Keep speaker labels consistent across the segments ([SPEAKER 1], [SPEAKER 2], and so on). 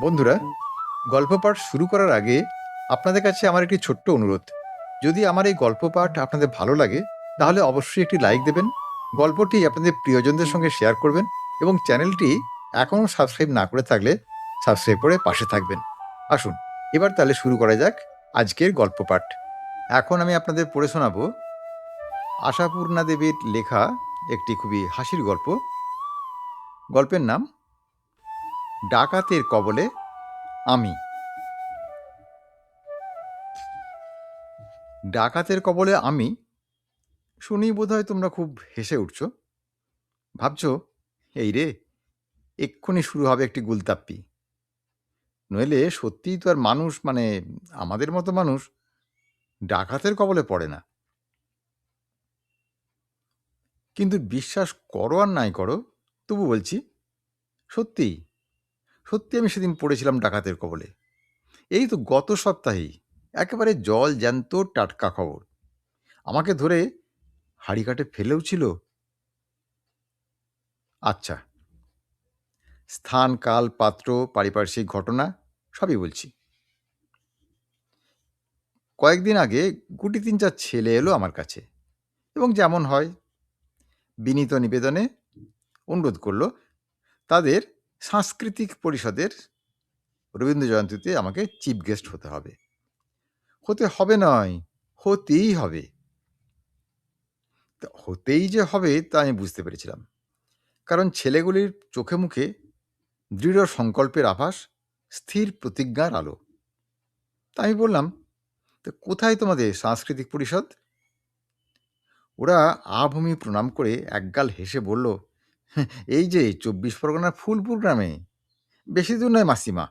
[SPEAKER 1] বন্ধুরা, গল্প পাঠ শুরু করার আগে আপনাদের কাছে আমার একটি ছোট্ট অনুরোধ। যদি আমার এই গল্প পাঠ আপনাদের ভালো লাগে, তাহলে অবশ্যই একটি লাইক দেবেন, গল্পটি আপনাদের প্রিয়জনদের সঙ্গে শেয়ার করবেন এবং চ্যানেলটি এখনও সাবস্ক্রাইব না করে থাকলে সাবস্ক্রাইব করে পাশে থাকবেন। আসুন, এবার তাহলে শুরু করা যাক আজকের গল্প পাঠ। এখন আমি আপনাদের পড়ে শোনাবো আশাপূর্ণা দেবীর লেখা একটি খুবই হাসির গল্প। গল্পের নাম ডাকাতের কবলে আমি। ডাকাতের কবলে আমি শুনেই বোধহয় তোমরা খুব হেসে উঠছো। ভাবছো, এই রে, এক্ষুনি শুরু হবে একটি গুলতাপ্পি। নইলে সত্যিই তো আর মানুষ, মানে আমাদের মতো মানুষ, ডাকাতের কবলে পড়ে না। কিন্তু বিশ্বাস করো আর নাই করো, তবু বলছি, সত্যি সত্যি আমি সেদিন পড়েছিলাম ডাকাতের কবলে। এই তো গত সপ্তাহেই, একেবারে জল জ্যান্ত টাটকা খবর। আমাকে ধরে হাড়িকাঠে ফেলেও ছিল। আচ্ছা, স্থান, কাল, পাত্র, পারিপার্শ্বিক ঘটনা সবই বলছি। কয়েকদিন আগে গুটি ৩-৪ ছেলে এলো আমার কাছে এবং যেমন হয় বিনীত নিবেদনে অনুরোধ করলো তাদের সাংস্কৃতিক পরিষদের রবীন্দ্র জয়ন্তীতে আমাকে চিফ গেস্ট হতে হবে। হতে হবে নয়, হতেই হবে। তা হতেই যে হবে তা আমি বুঝতে পেরেছিলাম, কারণ ছেলেগুলির চোখে মুখে দৃঢ় সংকল্পের আভাস, স্থির প্রতিজ্ঞার আলো। তা আমি বললাম, তা কোথায় তোমাদের সাংস্কৃতিক পরিষদ? ওরা আভূমি প্রণাম করে একগাল হেসে বলল, এই যে ২৪ পরগনার ফুলপুর গ্রামে। বেশি দূর নয় মাসিমা,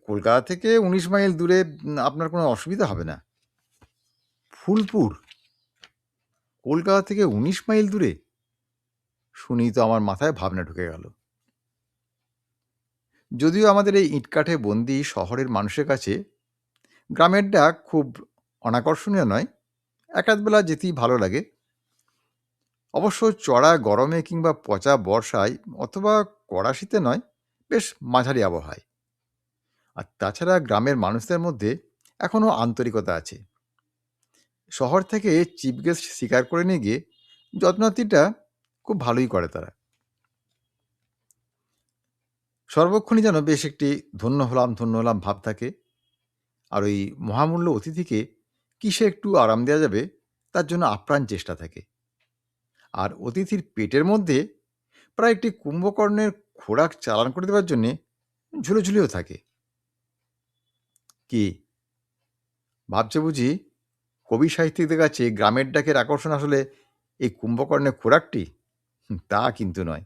[SPEAKER 1] কলকাতা থেকে ১৯ মাইল দূরে। আপনার কোনো অসুবিধা হবে না। ফুলপুর? কলকাতা থেকে ১৯ মাইল দূরে? শুনেই তো আমার মাথায় ভাবনা ঢুকে গেল। যদিও আমাদের এই ইটকাঠে বন্দি শহরের মানুষের কাছে গ্রামের ডাক খুব অনাকর্ষণীয় নয়, একাধবেলা যেতেই ভালো লাগে। অবশ্য চড়া গরমে কিংবা পচা বর্ষায় অথবা কড়া শীতে নয়, বেশ মাঝারি আবহাওয়ায়। আর তাছাড়া গ্রামের মানুষদের মধ্যে এখনও আন্তরিকতা আছে। শহর থেকে চিফ গেস্ট শিকার করে নিয়ে গিয়ে যত্নাতিটা খুব ভালোই করে তারা। সর্বক্ষণই যেন বেশ একটি ধন্য হলাম ধন্য হলাম ভাব থাকে। আর ওই মহামূল্য অতিথিকে কিসে একটু আরাম দেওয়া যাবে তার জন্য আপ্রাণ চেষ্টা থাকে। আর অতিথির পেটের মধ্যে প্রায় একটি কুম্ভকর্ণের খোরাক চালান করে দেওয়ার জন্যে ঝুলোঝুলিও থাকে। কি ভাবছে বুঝি কবি সাহিত্যিকদের কাছে গ্রামের ডাকের আকর্ষণ আসলে এই কুম্ভকর্ণের খোরাকটি? তা কিন্তু নয়।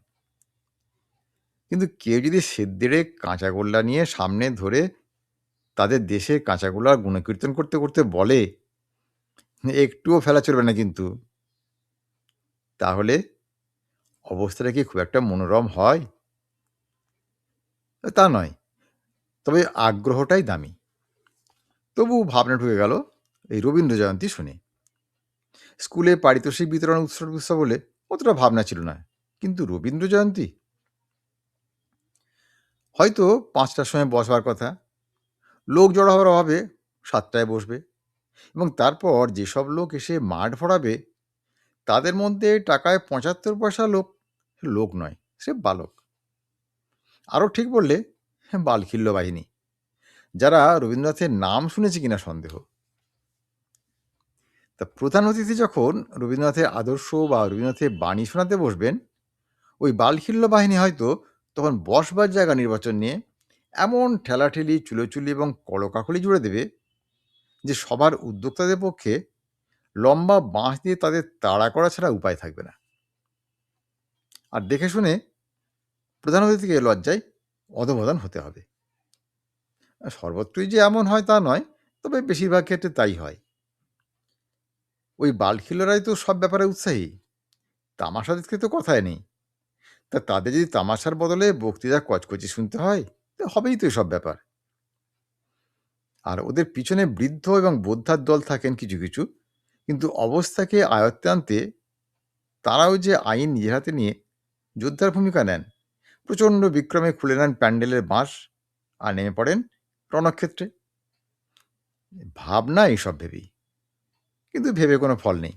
[SPEAKER 1] কিন্তু কেউ যদি সেদ্দেড়ে কাঁচাগোল্লা নিয়ে সামনে ধরে তাদের দেশে কাঁচাগোল্লার গুণকীর্তন করতে করতে বলে, একটুও ফেলা চলবে না কিন্তু, তাহলে অবস্থাটা কি খুব একটা মনোরম হয়? তা নয়, তবে আগ্রহটাই দামি। তবু ভাবনা ঢুকে গেল এই রবীন্দ্র জয়ন্তী শুনে। স্কুলে পারিতোষিক বিতরণ উৎসব উৎসব বলে অতটা ভাবনা ছিল না, কিন্তু রবীন্দ্র জয়ন্তী? হয়তো ৫টার সময় বসবার কথা, লোক জড়ো হওয়ার অভাবে ৭টায় বসবে এবং তারপর যেসব লোক এসে মাঠ ভরাবে তাদের মধ্যে টাকায় ৭৫ পয়সা লোক লোক নয়, সে বালক। আরও ঠিক বললে বালখিল্য বাহিনী, যারা রবীন্দ্রনাথের নাম শুনেছে কিনা সন্দেহ। তা প্রধান অতিথি যখন রবীন্দ্রনাথের আদর্শ বা রবীন্দ্রনাথের বাণী শোনাতে বসবেন, ওই বালখিল্য বাহিনী হয়তো তখন বসবার জায়গা নির্বাচন নিয়ে এমন ঠেলাঠেলি, চুলোচুলি এবং কলকাকলি জুড়ে দেবে যে সবার উদ্যোক্তাদের পক্ষে লম্বা বাঁশ দিয়ে তাদের তাড়া করা ছাড়া উপায় থাকবে না। আর দেখে শুনে প্রধান অতিথিকে লজ্জায় অধঃপতন হতে হবে। সর্বত্রই যে এমন হয় তা নয়, তবে বেশিরভাগ ক্ষেত্রে তাই হয়। ওই বালখিল্যরাই তো সব ব্যাপারে উৎসাহী, তামাশা দেখতে তো কথায় নেই। তা তাদের যদি তামাশার বদলে বক্তৃতা কচকচি শুনতে হয়, তা হবেই তো এসব ব্যাপার। আর ওদের পিছনে বৃদ্ধ এবং বোদ্ধার দল থাকেন কিছু কিছু, কিন্তু অবস্থাকে আয়ত্তে আনতে তারাও যে আইন নিজের হাতে নিয়ে যোদ্ধার ভূমিকা নেন। প্রচণ্ড বিক্রমে খুলে নেন প্যান্ডেলের বাঁশ আর নেমে পড়েন রণক্ষেত্রে। ভাবনা এইসব ভেবেই, কিন্তু ভেবে কোনো ফল নেই।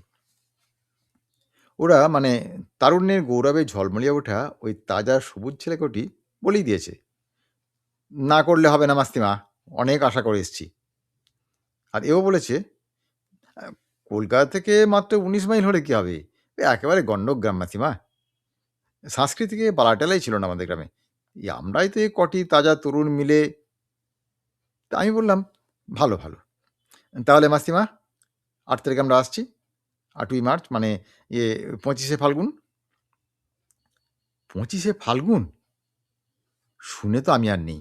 [SPEAKER 1] ওরা মানে তারুণ্যের গৌরবে ঝলমলিয়ে ওঠা ওই তাজা সবুজ ছেলেকটি বলেই দিয়েছে, না করলে হবে না মাস্তিমা, অনেক আশা করে এসছি। আর এও বলেছে, কলকাতা থেকে মাত্র 19 মাইল হলে কি হবে, একেবারে গণ্ডগ্রাম মাসিমা, সংস্কৃতিকে বালাটেলাই ছিল না আমাদের গ্রামে, আমরাই তো এই কটি তাজা তরুণ মিলে। তা আমি বললাম, ভালো ভালো, তাহলে মাসিমা 8 তারিখে আমরা আসছি, 8ই মার্চ, মানে 25শে ফাল্গুন। 25শে ফাল্গুন শুনে তো আমি আর নেই।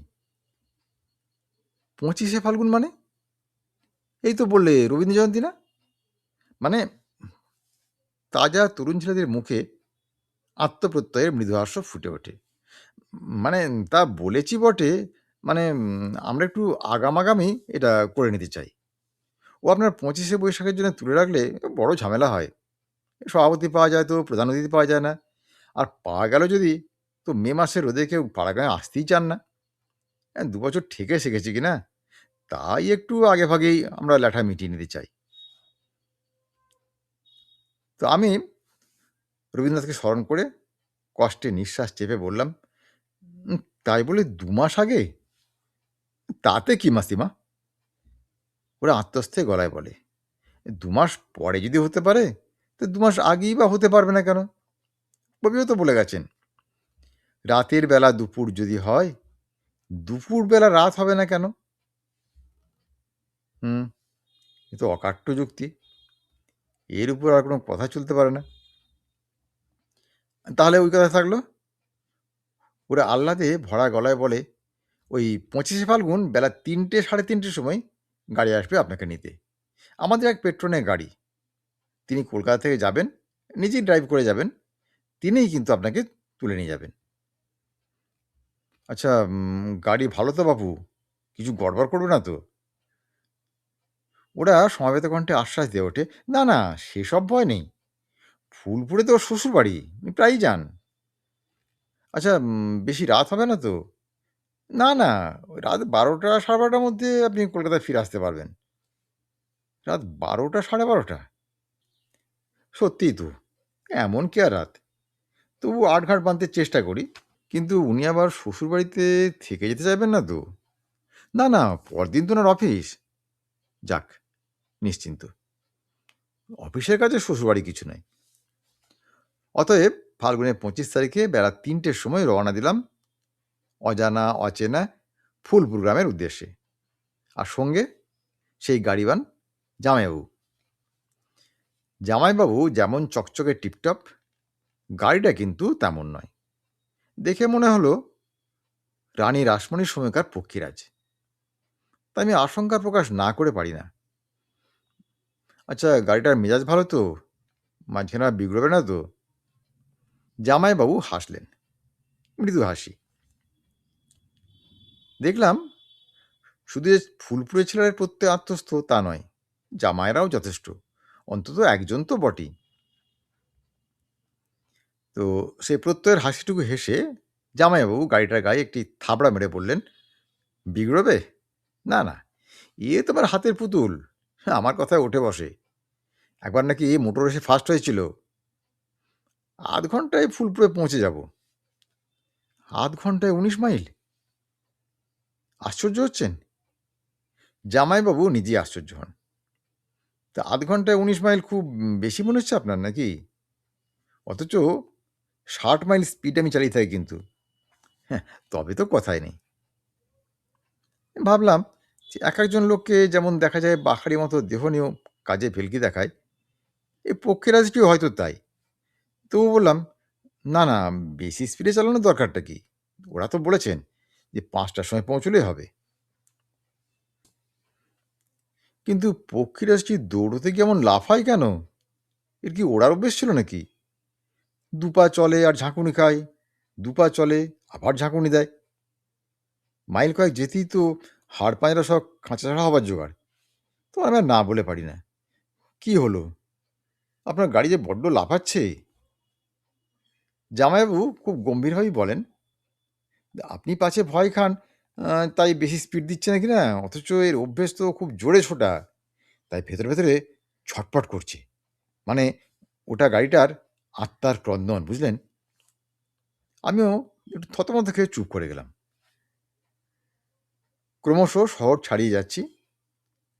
[SPEAKER 1] 25শে ফাল্গুন মানে? এই তো বললে রবীন্দ্র জয়ন্তী না? মানে তাজা তরুণ ছেলেদের মুখে আত্মপ্রত্যয়ের মৃদুহাস্য ফুটে ওঠে। মানে তা বলেছি বটে, মানে আমরা একটু আগামাগামি এটা করে নিতে চাই। ও আপনার 25শে বৈশাখের জন্য তুলে রাখলে বড় ঝামেলা হয়। সভাপতি পাওয়া যায় তো প্রধান অতিথি পাওয়া যায় না, আর পাওয়া গেল যদি, তো মে মাসের রোদে কেউ পাড়াগাঁয়ে আসতেই চান না। 2 বছর ঠেকে শিখেছি কিনা, তাই একটু আগে ভাগেই আমরা ল্যাঠা মিটিয়ে নিতে চাই। তো আমি রবীন্দ্রনাথকে স্মরণ করে কষ্টে নিঃশ্বাস চেপে বললাম, তাই বলে 2 মাস আগে? তাতে কি মাসিমা? ওরা আত্মস্থে গলায় বলে, 2 মাস পরে যদি হতে পারে, তো 2 মাস আগেই বা হতে পারবে না কেন? কবিও তো বলে গেছেন, রাতের বেলা দুপুর যদি হয়, দুপুর বেলা রাত হবে না কেন? হুম, এ তো অকাট্য যুক্তি, এর উপর আর কোনো কথা চলতে পারে না। তাহলে ওই কথা থাকলো। ওরা আহ্লাদে ভরা গলায় বলে, ওই 25শে ফাল্গুন বেলা 3টে সাড়ে 3টের সময় গাড়ি আসবে আপনাকে নিতে। আমাদের এক পেট্রনের গাড়ি, তিনি কলকাতা থেকে যাবেন, নিজেই ড্রাইভ করে যাবেন, তিনিই কিন্তু আপনাকে তুলে নিয়ে যাবেন। আচ্ছা, গাড়ি ভালো তো বাপু, কিছু গড়বড় করবে না তো? ওরা সমবেত কণ্ঠে আশ্বাস দিয়ে ওঠে, না না, সেসব ভয় নেই, ফুলপুরে তো ওর শ্বশুর বাড়ি, উনি প্রায়ই যান। আচ্ছা, বেশি রাত হবে না তো? না না, ওই রাত 12টা সাড়ে 12টার মধ্যে আপনি কলকাতায় ফিরে আসতে পারবেন। রাত 12টা সাড়ে 12টা? সত্যিই তো, এমন কি আর রাত? তবু 8 ঘাট বাঁধতে চেষ্টা করি। কিন্তু উনি আবার শ্বশুরবাড়িতে থেকে যেতে চাইবেন না তো? না না, পরদিন তো ওনার অফিস। যাক, নিশ্চিন্ত, অফিসের কাছে শ্বশুরবাড়ি কিছু নয়। অতএব ফাল্গুনের 25 তারিখে বেলা 3টের সময় রওনা দিলাম অজানা অচেনা ফুলপুর গ্রামের উদ্দেশ্যে, আর সঙ্গে সেই গাড়িবান জামাইবাবু। জামাইবাবু যেমন চকচকে টিপটপ, গাড়িটা কিন্তু তেমন নয়। দেখে মনে হলো রানী রাসমণির সময়কার পক্ষীরাজ। তাই আমি আশঙ্কা প্রকাশ না করে পারি না। আচ্ছা, গাড়িটার মেজাজ ভালো তো? মাঝখানে আর বিগড়বে না তো? জামাইবাবু হাসলেন, মৃদু হাসি। দেখলাম শুধু যে ফুলপুরে ছেলের প্রত্যয় আত্মস্থ তা নয়, জামাইরাও যথেষ্ট, অন্তত একজন তো বটেই। তো সেই প্রত্যয়ের হাসিটুকু হেসে জামাইবাবু গাড়িটার গায়ে একটি থাবড়া মেরে বললেন, বিগড়বে? না না, এ তোমার হাতের পুতুল, হ্যাঁ, আমার কথায় ওঠে বসে। একবার নাকি মোটর এসে ফার্স্ট হয়েছিল, আধ ঘন্টায় ফুলপুরে পৌঁছে যাব। আধ ঘন্টায় 19 মাইল? আশ্চর্য হচ্ছেন? জামাইবাবু নিজেই আশ্চর্য হন। তা আধ ঘন্টায় 19 মাইল খুব বেশি মনে হচ্ছে আপনার নাকি? অথচ 60 মাইল স্পিড আমি চালিয়ে থাকি কিন্তু। হ্যাঁ, তবে তো কথাই নেই। ভাবলাম যে এক একজন লোককে যেমন দেখা যায় বাহারি মতো দেহ নিয়েও কাজে ভেলকি দেখায়, এই পক্ষীরাজটিও হয়তো তাই। তবু বললাম, না না, বেশি স্পিডে চালানোর দরকারটা কি? ওরা তো বলেছেন যে 5টার সময় পৌঁছলেই হবে। কিন্তু পক্ষীরাজটি দৌড়তে গিয়ে এমন লাফায় কেন? এর কি ওড়ার অভ্যেস ছিল নাকি? দুপা চলে আর ঝাঁকুনি খায়, দুপা চলে আবার ঝাঁকুনি দেয়। মাইল কয়েক যেতেই তো হাড় পাঁজরা সব খাঁচাছাড়া হবার জোগাড়। তো আমি আর না বলে পারি না, কি হলো, আপনার গাড়ি যে বড্ড লাফাচ্ছে। জামাইবাবু খুব গম্ভীরভাবেই বলেন, আপনি পাছে ভয় খান, তাই বেশি স্পিড দিচ্ছে না কিনা, অথচ এর অভ্যেস তো খুব জোরে ছোটা। তাই ভেতরে, ভেতরে ছটফট করছে। মানে ওটা গাড়িটার আত্মার ক্রন্দন, বুঝলেন? আমিও একটু থতমত খেয়ে চুপ করে গেলাম। ক্রমশ শহর ছাড়িয়ে যাচ্ছি।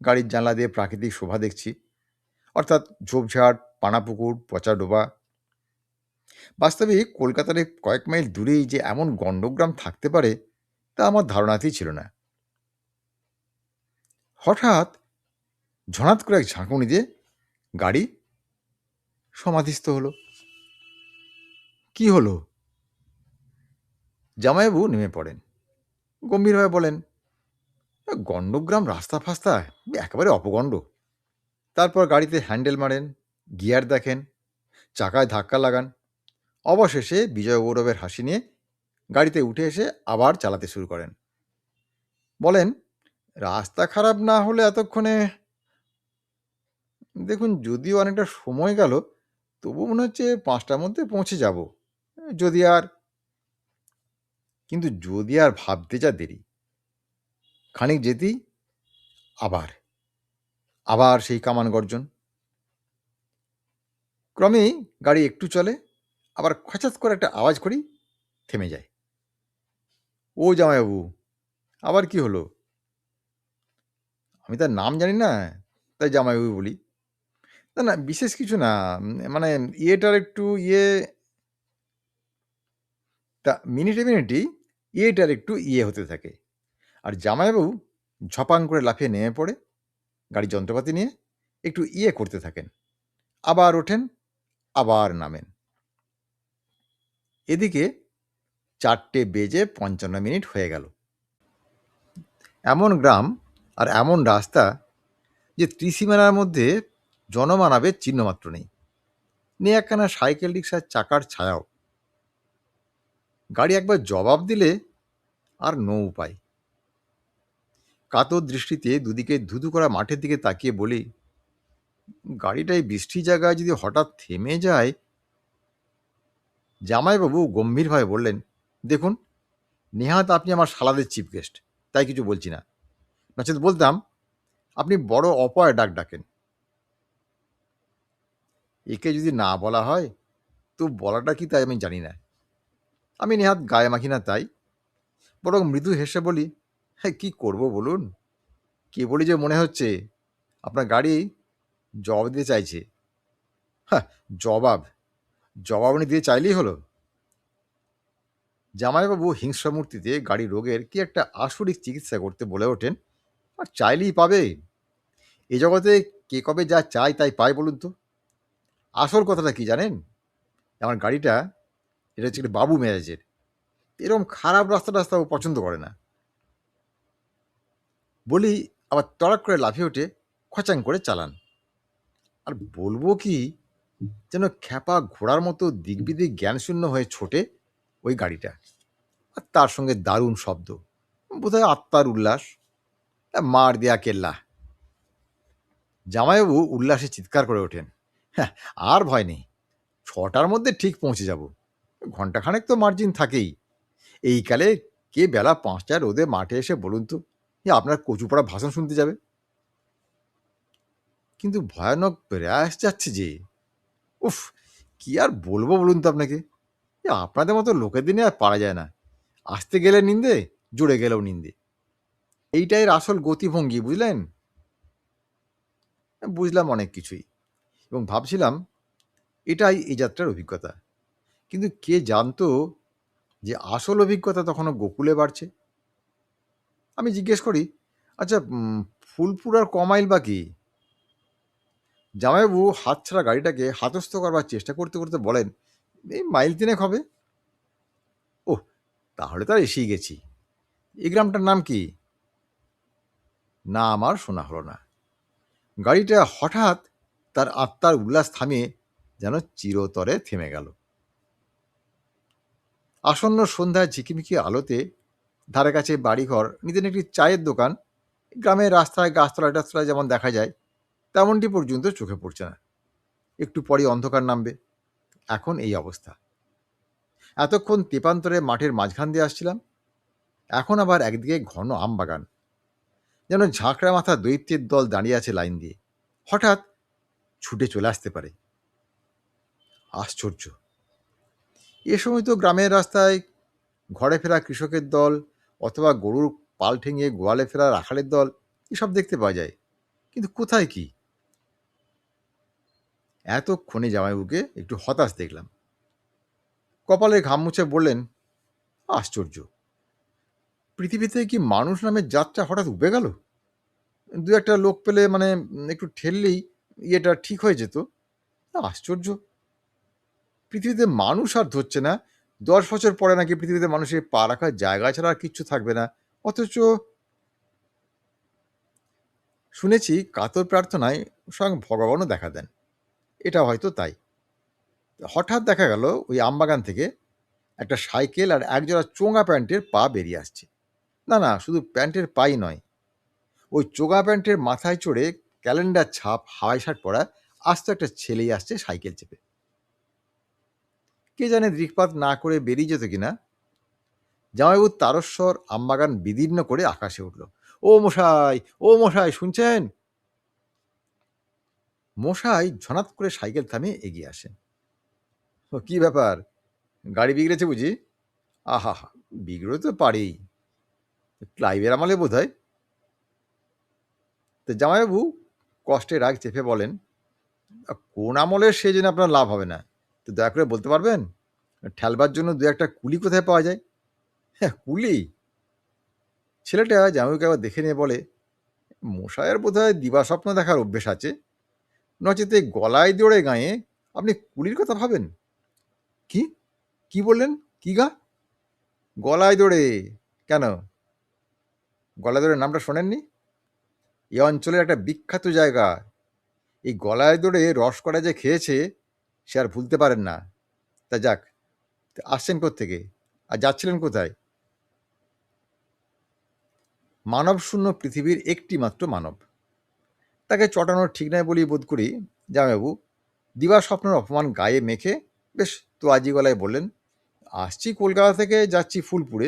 [SPEAKER 1] গাড়ির জানলা দিয়ে প্রাকৃতিক শোভা দেখছি। অর্থাৎ ঝোপঝাড়, পানাপুকুর, পচা ডোবা। বাস্তবিক কলকাতার এই কয়েক মাইল দূরেই যে এমন গণ্ডগ্রাম থাকতে পারে তা আমার ধারণাতেই ছিল না। হঠাৎ ঝনাৎ করে এক ঝাঁকুনি দিয়ে গাড়ি সমাধিস্থ হলো। কি হলো? জামাইবাবু নেমে পড়েন, গম্ভীরভাবে বলেন, গণ্ডগ্রাম রাস্তা ফাস্তা একেবারে অপগণ্ড। তারপর গাড়িতে হ্যান্ডেল মারেন, গিয়ার দেখেন, চাকায় ধাক্কা লাগান। অবশেষে বিজয় গৌরবের হাসি নিয়ে গাড়িতে উঠে এসে আবার চালাতে শুরু করেন। বলেন, রাস্তা খারাপ না হলে এতক্ষণে, দেখুন যদিও অনেকটা সময় গেল, তবু মনে হচ্ছে 5টার মধ্যে পৌঁছে যাব। যদি আর কিন্তু যদি আর ভাবতে যা দেরি। খানিক যেতেই আবার আবার সেই কামান গর্জন। ক্রমেই গাড়ি একটু চলে, আবার খচাত করে একটা আওয়াজ করি থেমে যায়। ও জামাইবাবু, আবার কি হলো? আমি তার নাম জানি না, তাই জামাইবাবু বলি। না না, বিশেষ কিছু না, মানে ইয়েটার একটু তা মিনিটে মিনিটই ইয়েটার একটু হতে থাকে। আর জামাইবাবু ঝপাং করে লাফিয়ে নেমে পড়ে গাড়ির যন্ত্রপাতি নিয়ে একটু করতে থাকেন। আবার ওঠেন, আবার নামেন। এদিকে 4:55 হয়ে গেল। এমন গ্রাম আর এমন রাস্তা যে ত্রিসীমানার মধ্যে জনমানবের চিহ্নমাত্র নেই। নেই একখানা সাইকেল রিক্সার চাকার ছায়াও। গাড়ি একবার জবাব দিলে আর নো উপায়। কাতর দৃষ্টিতে দুদিকে ধুধু করা মাঠের দিকে তাকিয়ে বলি, গাড়িটা এই বৃষ্টির জায়গায় যদি হঠাৎ থেমে যায়। জামাইবাবু গম্ভীরভাবে বললেন, দেখুন, নেহাত আপনি আমার সালাদের চিফ গেস্ট, তাই কিছু বলছি না। নচেত বলতাম আপনি বড় অপয় ডাকেন। একে যদি না বলা হয় তো বলাটা কি তাই আমি জানি না। আমি নেহাত গায়ে মাখি না তাই, বরং মৃদু হেসে বলি, হ্যাঁ কী করবো বলুন, কেবলই যে মনে হচ্ছে আপনার গাড়ি জবাব দিতে চাইছে। হ্যাঁ, জবাব জবাব উনি দিয়ে চাইলেই হলো। জামাইবাবু হিংস্রমূর্তিতে গাড়ি রোগের কি একটা আসরিক চিকিৎসা করতে বলে ওঠেন, আর চাইলেই পাবে। এ জগতে কে কবে যা চায় তাই পায় বলুন তো? আসল কথাটা কি জানেন? আমার গাড়িটা, এটা হচ্ছে একটা বাবু মেজাজের। এরকম খারাপ রাস্তা টাস্তা ও পছন্দ করে না। বলি, আবার তড়াক করে লাফিয়ে উঠে খচাং করে চালান। আর বলবো কি, যেন খ্যাপা ঘোড়ার মতো দিকবিদিক জ্ঞানশূন্য হয়ে ছোটে ওই গাড়িটা। আর তার সঙ্গে দারুণ শব্দ, বোধহয় আত্মার উল্লাস। মার দেয়া কেল্লা। জামাইবাবু উল্লাসে চিৎকার করে ওঠেন, হ্যাঁ, আর ভয় নেই, 6টার মধ্যে ঠিক পৌঁছে যাব। ঘণ্টাখানেক তো মার্জিন থাকেই। এই কালে কে বেলা 5টায় রোদে মাঠে এসে বলুন তো আপনার কচুপাড়া ভাষণ শুনতে যাবে? কিন্তু ভয়ানক প্রয়াস যাচ্ছে যে, উফ, কি আর বলবো বলুন তো আপনাকে। আপনাদের মতো লোকের দিনে আর পারা যায় না। আসতে গেলে নিন্দে, জুড়ে গেলেও নিন্দে। এইটাই এর আসল গতিভঙ্গি, বুঝলেন? বুঝলাম অনেক কিছুই, এবং ভাবছিলাম এটাই এই যাত্রার অভিজ্ঞতা। কিন্তু কে জানতো যে আসল অভিজ্ঞতা তখনও গোকুলে বাড়ছে। আমি জিজ্ঞেস করি, আচ্ছা, ফুলপুর আর কমাইল বা কি? জামাইবাবু হাতছাড়া গাড়িটাকে হাতস্থ করবার চেষ্টা করতে করতে বলেন, এই মাইল 3 হবে। ওহ, তাহলে তো আর এসেই গেছি। এই গ্রামটার নাম কি? না, আমার শোনা হলো না। গাড়িটা হঠাৎ তার আত্মার উল্লাস থামিয়ে যেন চিরতরে থেমে গেল। আসন্ন সন্ধ্যায় ঝিকিমিকি আলোতে ধারে কাছে বাড়িঘর, নিতেন একটি চায়ের দোকান, গ্রামের রাস্তায় গাছতলায় টাছতলায় যেমন দেখা যায় তেমনটি পর্যন্ত চোখে পড়ছে না। একটু পরই অন্ধকার নামবে। এখন এই অবস্থা। এতক্ষণ তেপান্তরে মাঠের মাঝখান দিয়ে আসছিলাম, এখন আবার একদিকে ঘন আমবাগান, যেন ঝাঁকড়া মাথা দৈত্যের দল দাঁড়িয়ে আছে লাইন দিয়ে। হঠাৎ ছুটে চলে আসতে পারে। আশ্চর্য! এ সময় তো গ্রামের রাস্তায় ঘরে ফেরা কৃষকের দল অথবা গরুর পাল ঠেঙিয়ে গোয়ালে ফেরা রাখালের দল এসব দেখতে পাওয়া যায়, কিন্তু কোথায় কি? এতক্ষণে জামাইবাবুকে একটু হতাশ দেখলাম। কপালে ঘাম মুছে বললেন, আশ্চর্য! পৃথিবীতে কি মানুষ নামের যাত্রা হঠাৎ উবে গেল? দু একটা লোক পেলে মানে একটু ঠেললেই ইয়েটা ঠিক হয়ে যেত। আশ্চর্য! পৃথিবীতে মানুষ আর ধরছে না। 10 বছর পরে নাকি পৃথিবীতে মানুষের পা রাখার জায়গা ছাড়া আর কিচ্ছু থাকবে না। অথচ শুনেছি কাতর প্রার্থনায় স্বয়ং ভগবানও দেখা দেন। এটা হয়তো তাই। হঠাৎ দেখা গেল ওই আমবাগান থেকে একটা সাইকেল আর একজোড়া চোঙা প্যান্টের পা বেরিয়ে আসছে। না, না, শুধু প্যান্টের পাই নয়, ওই চোঙা প্যান্টের মাথায় চড়ে ক্যালেন্ডার ছাপ হাওয়াই শার্ট পরা আস্ত একটা ছেলেই আসছে সাইকেল চেপে। কে জানে দৃকপাত না করে বেরিয়ে যেত কিনা। জামাইবাবুর তারস্বর আমবাগান বিদীর্ণ করে আকাশে উঠল। ও মশাই, ও মশাই, শুনছেন? মশাই ঝনাত করে সাইকেল থামিয়ে এগিয়ে আসেন। ও, কি ব্যাপার? গাড়ি বিগড়েছে বুঝি? আহা হা, বিগড়ে তো পারেই, ক্লাইভের আমলে বোধ হয়। তো জামাইবাবু কষ্টে রাগ চেপে বলেন, কোন আমলের সে জন্য আপনার লাভ হবে না, তো দয়া করে বলতে পারবেন ঠেলবার জন্য দু একটা কুলি কোথায় পাওয়া যায়? হ্যাঁ, কুলি? ছেলেটা জামাইবাবুকে আবার দেখে নিয়ে বলে, মশাইয়ের বোধ হয় দিবাস্বপ্ন দেখার অভ্যেস আছে, নচেতে গলায় দৌড়ে গায়ে আপনি কুলির কথা ভাবেন? কি কি বললেন? কি গা? গলায় দৌড়ে? কেন, গলায় দৌড়ের নামটা শোনেননি? এই অঞ্চলের একটা বিখ্যাত জায়গা। এই গলায় দৌড়ে রস করা যে খেয়েছে সে আর ভুলতে পারেন না। তা যাক, আসছেন কোত্থেকে আর যাচ্ছিলেন কোথায়? মানব শূন্য পৃথিবীর একটি মাত্র মানব, তাকে চটানোর ঠিক নাই বলেই বোধ করি জামাইবাবু দিবা স্বপ্নের অপমান গায়ে মেখে বেশ তোয়াজি গলায় বললেন, আসছি কলকাতা থেকে, যাচ্ছি ফুলপুরে,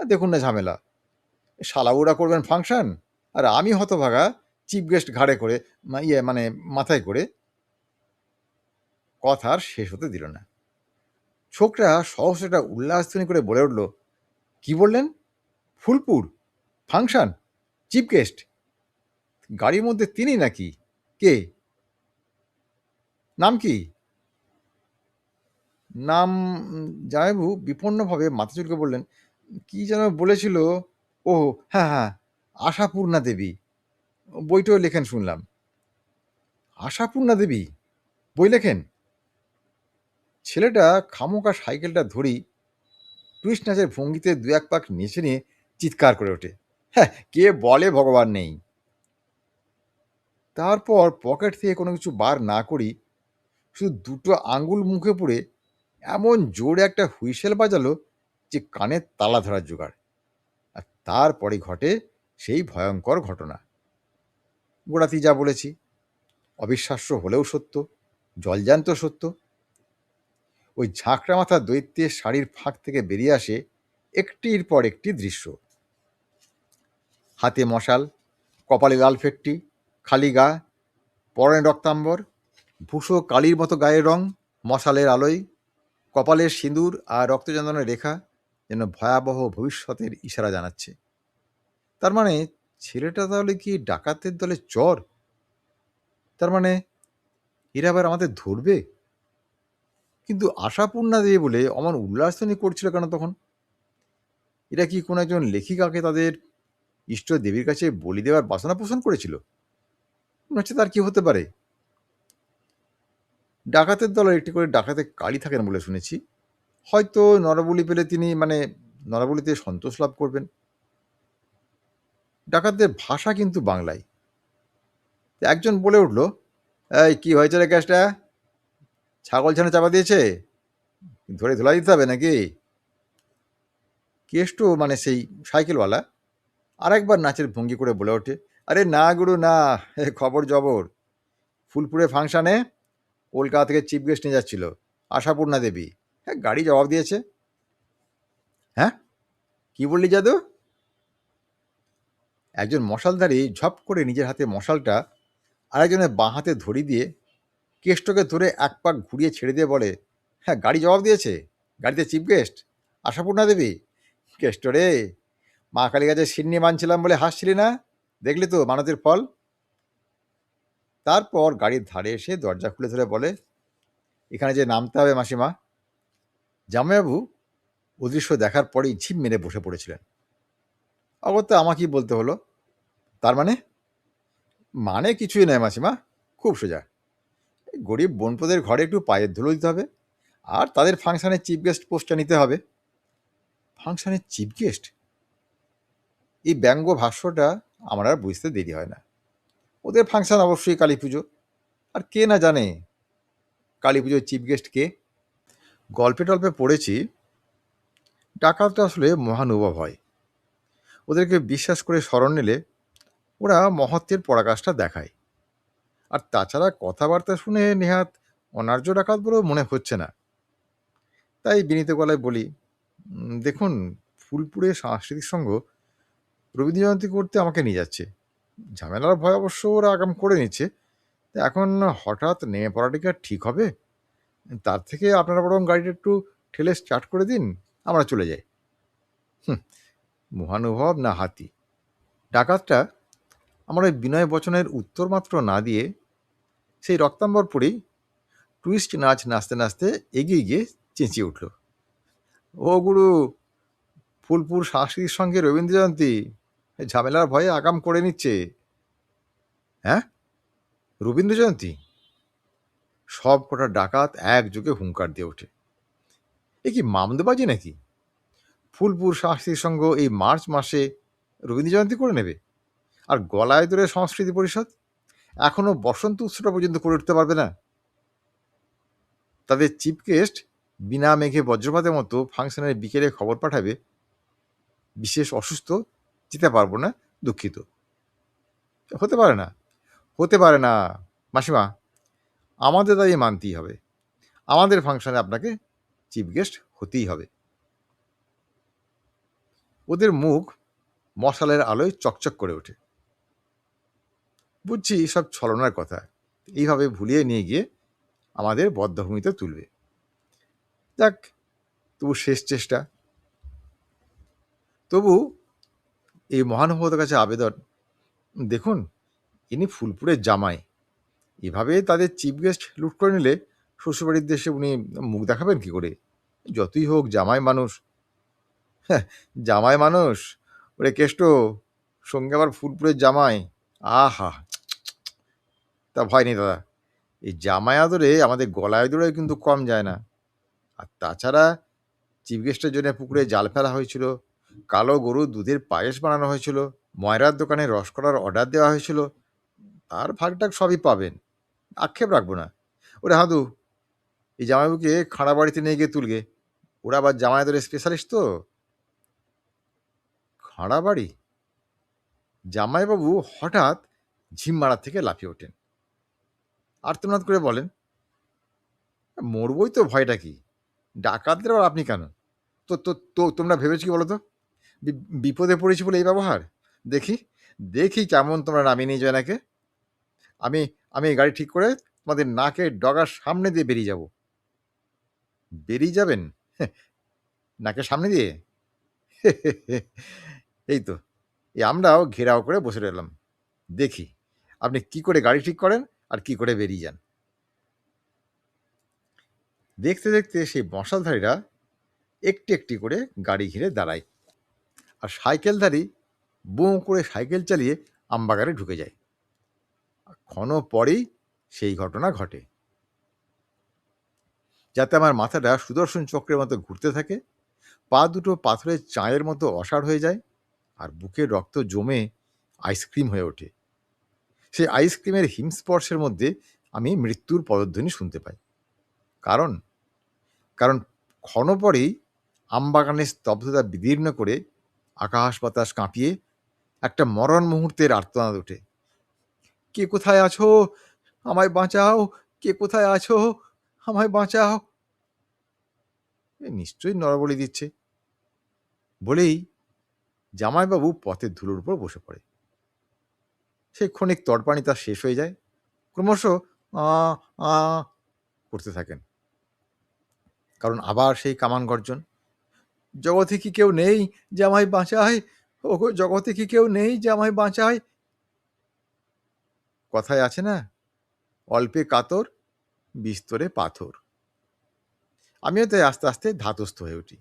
[SPEAKER 1] দেখুন না ঝামেলা, শালাবুড়া করবেন ফাংশন আর আমি হতভাগা চিফ গেস্ট ঘাড়ে করে, মানে মাথায় করে। কথা আর শেষ হতে দিল না। ছোকরা সহসা উল্লাসধ্বনি করে বলে উঠল, কি বললেন? ফুলপুর? ফাংশন? Chief guest? গাড়ির মধ্যে তিনি নাকি? কে? নাম কি? নাম? জামাইবাবু বিপন্নভাবে মাথা চুলকে বললেন, কি যেন বলেছিল। ও হ্যাঁ, হ্যাঁ, আশাপূর্ণা দেবী। বইটাও লেখেন শুনলাম। আশাপূর্ণা দেবী বই লেখেন? ছেলেটা খামোকা সাইকেলটা ধরি টুইস্ট নাচের ভঙ্গিতে দু এক পাক নেচে নিয়ে চিৎকার করে ওঠে, হ্যাঁ, কে বলে ভগবান নেই? তারপর পকেট থেকে কোনো কিছু বার না করি শুধু দুটো আঙ্গুল মুখে পুড়ে এমন জোরে একটা হুইসেল বাজালো যে কানে তালা ধরার জোগাড়। আর তারপরে ঘটে সেই ভয়ঙ্কর ঘটনা। গোড়াতেই যা বলেছি, অবিশ্বাস্য হলেও সত্য, জলজ্যান্ত সত্য। ওই ঝাঁকড়া মাথা দৈত্যের শাড়ির ফাঁক থেকে বেরিয়ে আসে একটির পর একটি দৃশ্য। হাতে মশাল, কপালে লাল ফেটটি, খালি গা, পরনে রক্তাম্বর, ভূষো কালির মতো গায়ের রং। মশালের আলোয় কপালের সিঁদুর আর রক্তচন্দনের রেখা যেন ভয়াবহ ভবিষ্যতের ইশারা জানাচ্ছে। তার মানে ছেলেটা তাহলে কি ডাকাতের দলে চর? তার মানে এরা আবার আমাদের ধরবে? কিন্তু আশাপূর্ণা দেবী বলে অমন উল্লাসধ্বনি করছিল কেন তখন? এরা কি কোনো একজন লেখিকাকে তাদের ইষ্ট দেবীর কাছে বলি দেওয়ার বাসনা পোষণ করেছিল? হচ্ছে তার কি হতে পারে? ডাকাতের দলের একটি করে ডাকাতের কালী থাকেন বলে শুনেছি। হয়তো নরবলি পেলে তিনি নরবলিতে সন্তোষ লাভ করবেন। ডাকাতদের ভাষা কিন্তু বাংলায়। একজন বলে উঠল, এই কি হয়েছে রে গ্যাসটা? ছাগল ছানা চাপা দিয়েছে, ধরে ধুলা দিতে হবে নাকি? কেষ্ট মানে সেই সাইকেলওয়ালা আরেকবার নাচের ভঙ্গি করে বলে ওঠে, আরে না গুরু না, খবর জবর, ফুলপুরে ফাংশানে কলকাতা থেকে চিফ গেস্ট নিয়ে যাচ্ছিল আশাপূর্ণা দেবী। হ্যাঁ, গাড়ি জবাব দিয়েছে। হ্যাঁ, কি বললি জাদু? একজন মশালধারী ঝপ করে নিজের হাতে মশালটা আরেকজনের বাঁ হাতে ধরি দিয়ে কেষ্টকে ধরে এক পাক ঘুরিয়ে ছেড়ে দিয়ে বলে, হ্যাঁ, গাড়ি জবাব দিয়েছে। গাড়িতে চিফ গেস্ট আশাপূর্ণা দেবী। কেষ্ট রে, মা কালী গাছের সিন্নি মানছিলাম বলে হাসছিলি না? দেখলি তো মানতের ফল। তারপর গাড়ির ধারে এসে দরজা খুলে ধরে বলে, এখানে যে নামতে হবে মাসিমা। জামাইবাবু অদৃশ্য দেখার পরেই ঝিম মেরে বসে পড়েছিলেন। অগত্যা আমাকেই বলতে হলো, তার মানে? মানে কিছুই নয় মাসিমা, খুব সোজা। গরিব বনপদের ঘরে একটু পায়ের ধুলো দিতে হবে, আর তাদের ফাংশনের চিফ গেস্ট পোস্টটা নিতে হবে। ফাংশনের চিফ গেস্ট? এই ব্যঙ্গ ভাষ্যটা আমার আর বুঝতে দেরি হয় না। ওদের ফাংশন অবশ্যই কালী পুজো, আর কে না জানে কালী পুজোর চিফ গেস্ট কে। গল্পে টল্পে পড়েছি ডাকাতটা আসলে মহানুভব হয়। ওদেরকে বিশ্বাস করে শরণ নিলে ওরা মহত্বের পরাকাষ্ঠা দেখায়। আর তাছাড়া কথাবার্তা শুনে নেহাত অনার্য ডাকাত বলেও মনে হচ্ছে না। তাই বিনীত গলায় বলি, দেখুন, ফুলপুরে সাংস্কৃতিক সংঘ রবীন্দ্র জয়ন্তী করতে আমাকে নিয়ে যাচ্ছে। ঝামেলার ভয় অবশ্য ওরা আগাম করে নিচ্ছে। তা এখন হঠাৎ নেমে পড়াটা কি আর ঠিক হবে? তার থেকে আপনারা বরং গাড়িটা একটু ঠেলে স্টার্ট করে দিন, আমরা চলে যাই। মহানুভব না হাতি? ডাকাতটা আমার ওই বিনয় বচনের উত্তর মাত্র না দিয়ে সেই রক্তাম্বর পরেই টুইস্ট নাচ নাচতে নাচতে এগিয়ে গিয়ে চেঁচিয়ে উঠল, ও গুরু, ফুলপুর সাংস্কৃতিক সঙ্গে রবীন্দ্র জয়ন্তী ঝামেলার ভয়ে আগাম করে নিচ্ছে। হ্যাঁ, রবীন্দ্র জয়ন্তী? সব কটা ডাকাত একযোগে হুঙ্কার দিয়ে ওঠে, এ কি মামদবাজি নাকি? ফুলপুর সাংস্কৃতিক সংঘ এই মার্চ মাসে রবীন্দ্র জয়ন্তী করে নেবে, আর গলায় ধরে সংস্কৃতি পরিষদ এখনো বসন্ত উৎসবটা পর্যন্ত করে উঠতে পারবে না? তাদের চিফ গেস্ট বিনা মেঘে বজ্রপাতের মতো ফাংশনের বিকেলে খবর পাঠাবে, বিশেষ অসুস্থ, যেতে পারবো না, দুঃখিত। হতে পারে না, হতে পারে না মাসিমা, আমাদের দাবি মানতেই হবে। আমাদের ফাংশনে আপনাকে চিফ গেস্ট হতেই হবে। ওদের মুখ মশালের আলোয় চকচক করে ওঠে। বুঝছি সব ছলনার কথা, এইভাবে ভুলিয়ে নিয়ে গিয়ে আমাদের বদ্ধভূমিতে তুলবে। যাক, তবু শেষ চেষ্টা। তবু এই মহানুভবতার কাছে আবেদন, দেখুন, ইনি ফুলপুরের জামাই। এভাবে তাদের চিফ গেস্ট লুট করে নিলে শ্বশুরবাড়ির দেশে উনি মুখ দেখাবেন কি করে? যতই হোক জামাই মানুষ। হ্যাঁ, জামাই মানুষ? ওরে কেষ্ট, সঙ্গে আবার ফুলপুরের জামাই। আহা, তা ভয় নেই দাদা, এই জামাই আদরে আমাদের গলায় দৌড়ে কিন্তু কম যায় না। আর তাছাড়া চিফ গেস্টের জন্য পুকুরে জাল ফেলা হয়েছিল, কালো গরুর দুধের পায়েস বানানো হয়েছিল, ময়রার দোকানে রসকরার অর্ডার দেওয়া হয়েছিল, তার ভাগটাক সবই পাবেন, আক্ষেপ রাখবো না। ওরে হাঁদু, এই জামাইবাবুকে খাড়া বাড়িতে নিয়ে গিয়ে তুলগে, ওরা আবার জামাইদের স্পেশালিস্ট তো। খাড়া বাড়ি? জামাইবাবু হঠাৎ ঝিম মারা থেকে লাফিয়ে ওঠেন, আর্তনাদ করে বলেন, মরবই তো, ভয়টা কি? ডাকাতদের আবার আপনি কেন? তো তো তো তোমরা ভেবেছি কি বলো তো? বিপদে পড়েছি বলে এই ব্যবহার? দেখি দেখি কেমন তোমরা নামিয়ে নিয়ে যায় নাকে। আমি আমি গাড়ি ঠিক করে তোমাদের নাকের ডগার সামনে দিয়ে বেরিয়ে যাব। বেরিয়ে যাবেন? নাকের সামনে দিয়ে? এই তো, আমরাও ঘেরাও করে বসে রইলাম, দেখি আপনি কি করে গাড়ি ঠিক করেন আর কি করে বেরিয়ে যান। দেখতে দেখতে সেই মশালধারীরা একটি একটি করে গাড়ি ঘিরে দাঁড়ায়, আর সাইকেলধারী বো করে সাইকেল চালিয়ে আমবাগানে ঢুকে যায়। ক্ষণ পরেই সেই ঘটনা ঘটে, যাতে আমার মাথাটা সুদর্শন চক্রের মতো ঘুরতে থাকে, পা দুটো পাথরের চাঁয়ের মতো অসাড় হয়ে যায়, আর বুকের রক্ত জমে আইসক্রিম হয়ে ওঠে। সেই আইসক্রিমের হিমস্পর্শের মধ্যে আমি মৃত্যুর পদধ্বনি শুনতে পাই। কারণ কারণ ক্ষণ পরেই আমবাগানের স্তব্ধতা বিদীর্ণ করে আকাশ বাতাস কাঁপিয়ে একটা মরণ মুহূর্তের আর্তনাদ ওঠে, কে কোথায় আছো, আমায় বাঁচাও, কে কোথায় আছো, আমায় বাঁচাও। নিশ্চয়ই নরবলি দিচ্ছে। বলেই জামাইবাবু পথের ধুলোর উপর বসে পড়ে। সেই ক্ষণিক তড়পানি তার শেষ হয়ে যায়। ক্রমশ আ আ করতে থাকেন। কারণ আবার সেই কামান গর্জন। জগতে কি কেউ নেই যে আমায় বাঁচায়? ওগো জগতে কি কেউ নেই যে আমায় বাঁচায়? কথায় আছে না, অল্পে কাতর বিস্তরে পাথর। আমিও তাই আস্তে আস্তে ধাতস্থ হয়ে উঠি।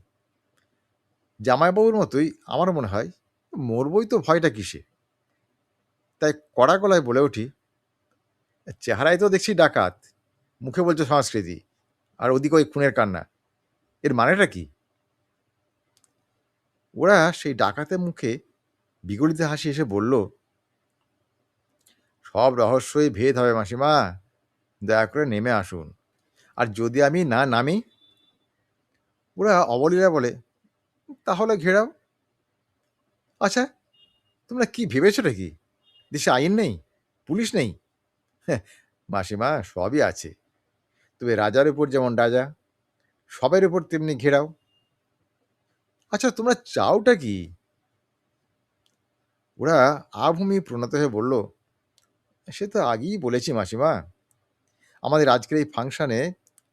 [SPEAKER 1] জামাইবাবুর মতোই আমারও মনে হয়, মরবই তো, ভয়টা কিসে? তাই কড়া গলায় বলে উঠি, চেহারায় তো দেখছি ডাকাত, মুখে বলছো সংস্কৃতি, আর ওদিকে ওই খুনের কান্না। এর মানেটা কি? ওরা সেই ডাকাতের মুখে বিগলিত হাসি এসে বলল, সব রহস্যই ভেদ হবে মাসিমা, দয়া করে নেমে আসুন। আর যদি আমি না নামি? ওরা অবলীলা বলে, তাহলে ঘেরাও। আচ্ছা, তোমরা কি ভেবেছোটা কি দেশে আইন নেই, পুলিশ নেই? হ্যাঁ, মাসিমা সবই আছে, তবে রাজার উপর যেমন রাজা, সবের উপর তেমনি ঘেরাও। আচ্ছা, তোমরা চাওটা কি? ওরা আভূমি প্রণত হয়ে বলল, সে তো আগেই বলেছি মাসিমা, আমাদের আজকের এই ফাংশনে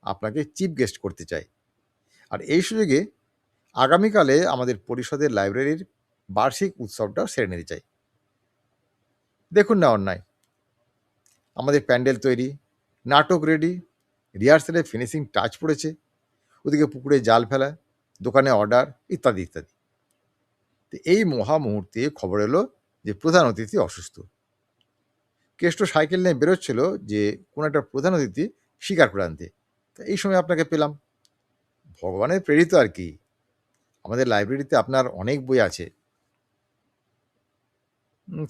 [SPEAKER 1] আপনাকে চিফ গেস্ট করতে চাই। আর এই সুযোগে আগামীকালে আমাদের পরিষদের লাইব্রেরির বার্ষিক উৎসবটাও সেরে নিতে চাই। দেখুন না অন্যায়, আমাদের প্যান্ডেল তৈরি, নাটক রেডি, রিহার্সালে ফিনিশিং টাচ পড়েছে, ওদিকে পুকুরে জাল ফেলা, দোকানে অর্ডার, ইত্যাদি ইত্যাদি। তো এই মহা মুহূর্তে খবর এলো যে প্রধান অতিথি অসুস্থ। কেষ্ট সাইকেল নিয়ে বেরোচ্ছিল যে কোনো একটা প্রধান অতিথি স্বীকার করে আনতে। তা এই সময় আপনাকে পেলাম। ভগবানের প্রেরিত আর কি। আমাদের লাইব্রেরিতে আপনার অনেক বই আছে।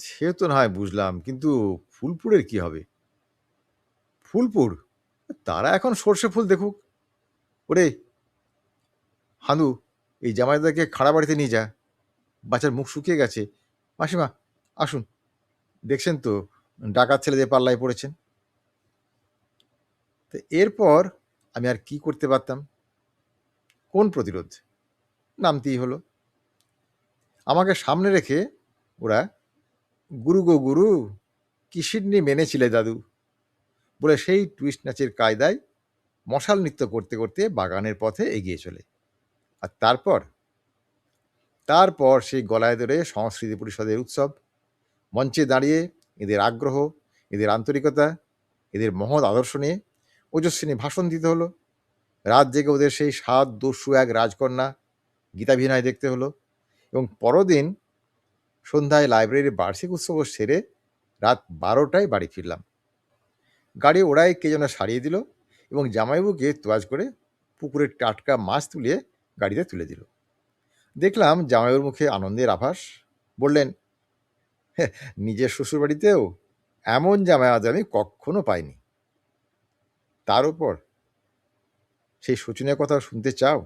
[SPEAKER 1] সে তো না হয় বুঝলাম, কিন্তু ফুলপুরের কি হবে? ফুলপুর? তারা এখন সর্ষে ফুল দেখুক। ওরে হাঁদু, এই জামাইদাকে খাড়া বাড়িতে নিয়ে যা, বাচ্চার মুখ শুকিয়ে গেছে। মাসিমা আসুন, দেখছেন তো ডাকাত ছেলেদের পাল্লায় পড়েছেন। তো এরপর আমি আর কি করতে পারতাম? কোন প্রতিরোধ? নামতেই হলো। আমাকে সামনে রেখে ওরা, গুরু গো গুরু, কি সিডনি মেনেছিলে দাদু, বলে সেই টুইস্ট নাচের কায়দায় মশাল নৃত্য করতে করতে বাগানের পথে এগিয়ে চলে। আর তারপর তারপর সেই গলায় ধরে সংস্কৃতি পরিষদের উৎসব, মঞ্চে দাঁড়িয়ে এদের আগ্রহ, এদের আন্তরিকতা, এদের মহৎ আদর্শ নিয়ে ওজস্বিনী ভাষণ দিতে হলো। রাত জেগে ওদের সেই সাত দস্যু এক রাজকন্যা গীতাভিনয় দেখতে হলো, এবং পরদিন সন্ধ্যায় লাইব্রেরির বার্ষিক উৎসব সেরে রাত 12টায় বাড়ি ফিরলাম। গাড়ি ওরাই কে যেন সারিয়ে দিল এবং জামাইবাবুকে তোয়াজ করে পুকুরের টাটকা মাছ তুলিয়ে গাড়িতে তুলে দিল। দেখলাম জামাইবাবুর মুখে আনন্দের আভাস। বললেন, "হ্যাঁ, নিজের শ্বশুরবাড়িতেও এমন জামাই আজ আমি কখনো পাইনি।" তার উপর সেই শোচনীয় কথা শুনতে চাও?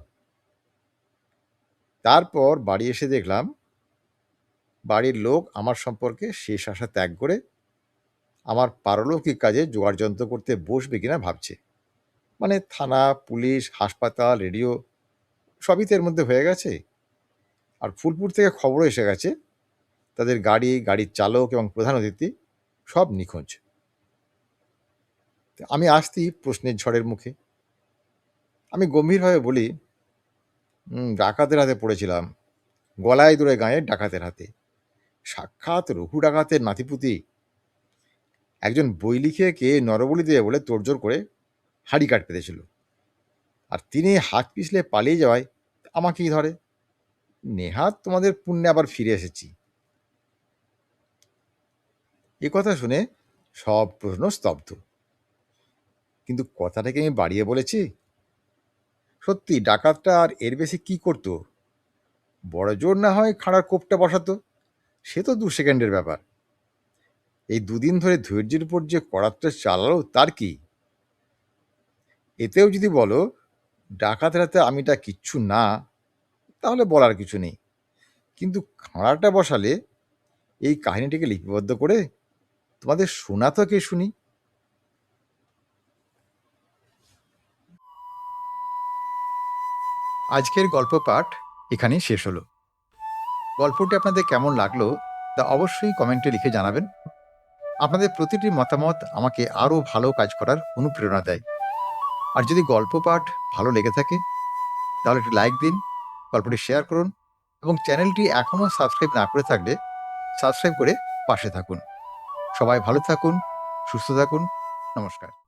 [SPEAKER 1] তারপর বাড়ি এসে দেখলাম বাড়ির লোক আমার সম্পর্কে শেষ আশা ত্যাগ করে আমার পারলৌকিক কাজে জোগাড়যন্ত্র করতে বসবে কিনা ভাবছে। মানে থানা, পুলিশ, হাসপাতাল, রেডিও, সবই তো এর মধ্যে হয়ে গেছে। আর ফুলপুর থেকে খবরও এসে গেছে তাদের গাড়ি, গাড়ির চালক এবং প্রধান অতিথি সব নিখোঁজ। আমি আসতেই প্রশ্নের ঝড়ের মুখে। আমি গম্ভীরভাবে বলি, ডাকাতের হাতে পড়েছিলাম, গলায় দূরে গাঁয়ের ডাকাতের হাতে, সাক্ষাৎ রঘু ডাকাতের নাতিপুতি। একজন বই লিখে কে নরবলি দেবে বলে তোড়জোড় করে হাড়ি কাট পেতেছিল, আর তিনি হাত পিছলে পালিয়ে যাওয়ায় আমাকেই ধরে। নেহাত তোমাদের পুণ্যে আবার ফিরে এসেছি। এ কথা শুনে সব প্রশ্ন স্তব্ধ। কিন্তু কথাটাকে আমি বাড়িয়ে বলেছি? সত্যি ডাকাতটা আর এর বেশি কি করতো? বড় জোর না হয় খাঁড়ার কোপটা বসাতো, সে তো 2 সেকেন্ডের ব্যাপার। এই দুদিন ধরে ধৈর্যের উপর যে করাতটা চালালো তার কি? এতেও যদি বলো ডাকাত রাতে আমিটা কিচ্ছু না, তাহলে বলার কিছু নেই। কিন্তু খাঁড়াটা বসালে এই কাহিনীটিকে লিপিবদ্ধ করে তোমাদের শোনা তো কে শুনি। আজকের গল্প পাঠ এখানেই শেষ হলো। গল্পটি আপনাদের কেমন লাগলো তা অবশ্যই কমেন্টে লিখে জানাবেন। আপনাদের প্রতিটি মতামত আমাকে আরও ভালো কাজ করার অনুপ্রেরণা দেয়। আর যদি গল্প পাঠ ভালো লেগে থাকে তাহলে একটি লাইক দিন, গল্পটি শেয়ার করুন এবং চ্যানেলটি এখনও সাবস্ক্রাইব না করে থাকলে সাবস্ক্রাইব করে পাশে থাকুন। সবাই ভালো থাকুন, সুস্থ থাকুন। নমস্কার।